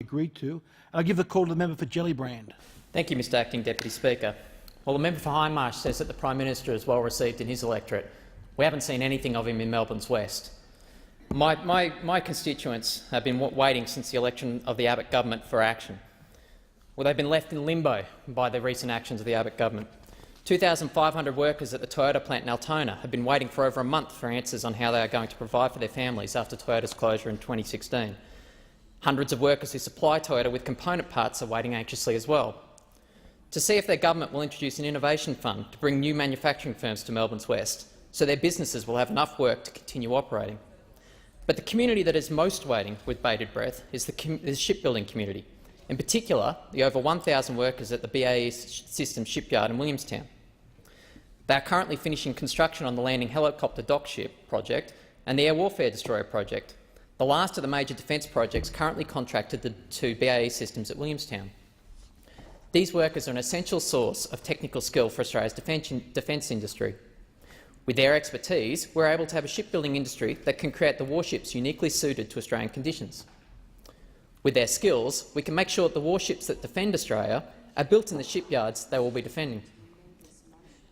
agreed to. I give the call to the member for Gellibrand. Thank you, Mr Acting Deputy Speaker. Well, the member for Hindmarsh says that the Prime Minister is well received in his electorate. We haven't seen anything of him in Melbourne's West. My constituents have been waiting since the election of the Abbott government for action. Well, they've been left in limbo by the recent actions of the Abbott government. 2,500 workers at the Toyota plant in Altona have been waiting for over a month for answers on how they are going to provide for their families after Toyota's closure in 2016. Hundreds of workers who supply Toyota with component parts are waiting anxiously as well, to see if their government will introduce an innovation fund to bring new manufacturing firms to Melbourne's West, so their businesses will have enough work to continue operating. But the community that is most waiting with bated breath is the shipbuilding community, in particular the over 1,000 workers at the BAE Systems shipyard in Williamstown. They are currently finishing construction on the Landing Helicopter Dock Ship project and the Air Warfare Destroyer project, the last of the major defence projects currently contracted to BAE Systems at Williamstown. These workers are an essential source of technical skill for Australia's defence industry. With their expertise, we're able to have a shipbuilding industry that can create the warships uniquely suited to Australian conditions. With their skills, we can make sure that the warships that defend Australia are built in the shipyards they will be defending.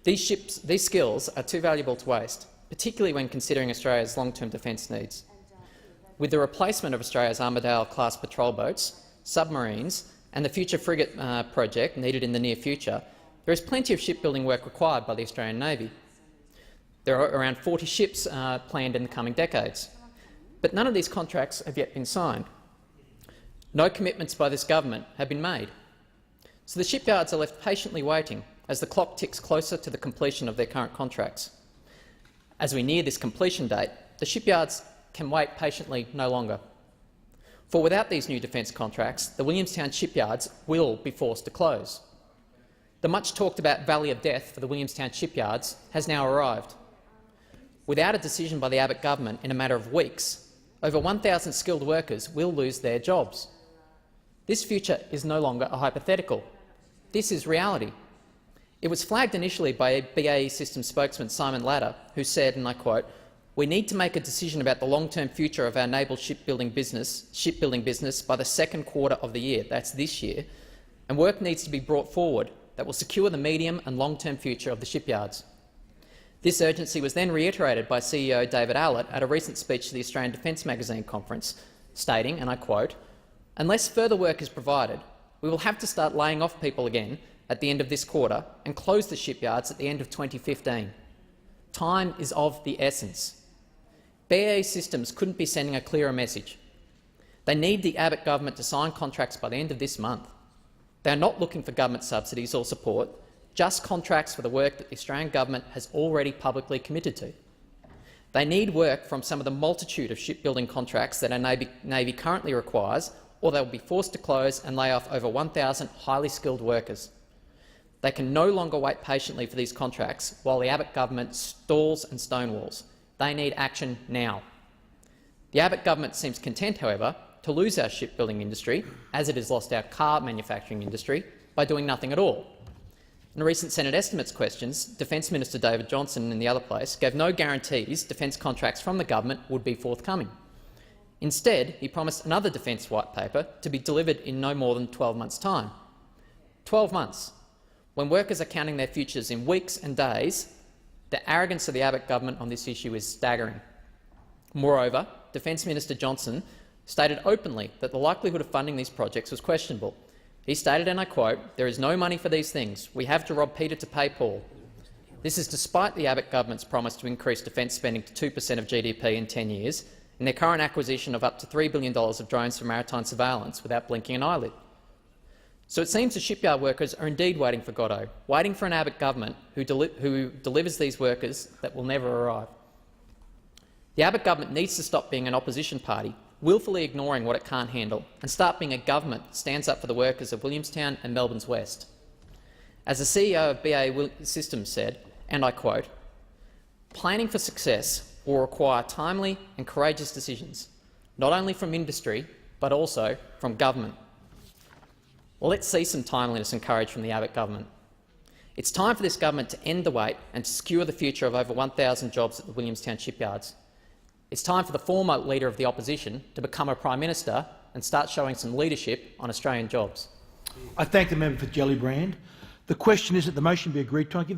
These skills are too valuable to waste, particularly when considering Australia's long-term defence needs. With the replacement of Australia's Armidale-class patrol boats, submarines and the future frigate project needed in the near future, there is plenty of shipbuilding work required by the Australian Navy. There are around 40 ships planned in the coming decades, but none of these contracts have yet been signed. No commitments by this government have been made, so the shipyards are left patiently waiting as the clock ticks closer to the completion of their current contracts. As we near this completion date, the shipyards can wait patiently no longer. For without these new defence contracts, the Williamstown shipyards will be forced to close. The much-talked-about Valley of Death for the Williamstown shipyards has now arrived. Without a decision by the Abbott government in a matter of weeks, over 1,000 skilled workers will lose their jobs. This future is no longer a hypothetical. This is reality. It was flagged initially by BAE Systems spokesman Simon Latta, who said, and I quote, "We need to make a decision about the long-term future of our naval shipbuilding business by the second quarter of the year," that's this year, "and work needs to be brought forward that will secure the medium and long-term future of the shipyards." This urgency was then reiterated by CEO David Allett at a recent speech to the Australian Defence Magazine conference, stating, and I quote, "Unless further work is provided, we will have to start laying off people again at the end of this quarter and close the shipyards at the end of 2015. Time is of the essence." BAE Systems couldn't be sending a clearer message. They need the Abbott government to sign contracts by the end of this month. They are not looking for government subsidies or support, just contracts for the work that the Australian government has already publicly committed to. They need work from some of the multitude of shipbuilding contracts that our Navy currently requires, or they will be forced to close and lay off over 1,000 highly skilled workers. They can no longer wait patiently for these contracts while the Abbott government stalls and stonewalls. They need action now. The Abbott government seems content, however, to lose our shipbuilding industry, as it has lost our car manufacturing industry, by doing nothing at all. In a recent Senate estimates questions, Defence Minister David Johnson in the other place gave no guarantees defence contracts from the government would be forthcoming. Instead, he promised another defence white paper to be delivered in no more than 12 months' time. 12 months. When workers are counting their futures in weeks and days, the arrogance of the Abbott government on this issue is staggering. Moreover, Defence Minister Johnson stated openly that the likelihood of funding these projects was questionable. He stated, and I quote, "There is no money for these things. We have to rob Peter to pay Paul." This is despite the Abbott government's promise to increase defence spending to 2% of GDP in 10 years and their current acquisition of up to $3 billion of drones for maritime surveillance without blinking an eyelid. So it seems the shipyard workers are indeed waiting for Godot, waiting for an Abbott government who delivers these workers that will never arrive. The Abbott government needs to stop being an opposition party, willfully ignoring what it can't handle, and start being a government that stands up for the workers of Williamstown and Melbourne's West. As the CEO of BAE Systems said, and I quote, "Planning for success will require timely and courageous decisions, not only from industry but also from government." Well, let's see some timeliness and courage from the Abbott government. It's time for this government to end the wait and to secure the future of over 1,000 jobs at the Williamstown shipyards. It's time for the former Leader of the Opposition to become a Prime Minister and start showing some leadership on Australian jobs. I thank the member for Gellibrand. The question is that the motion be agreed to. I give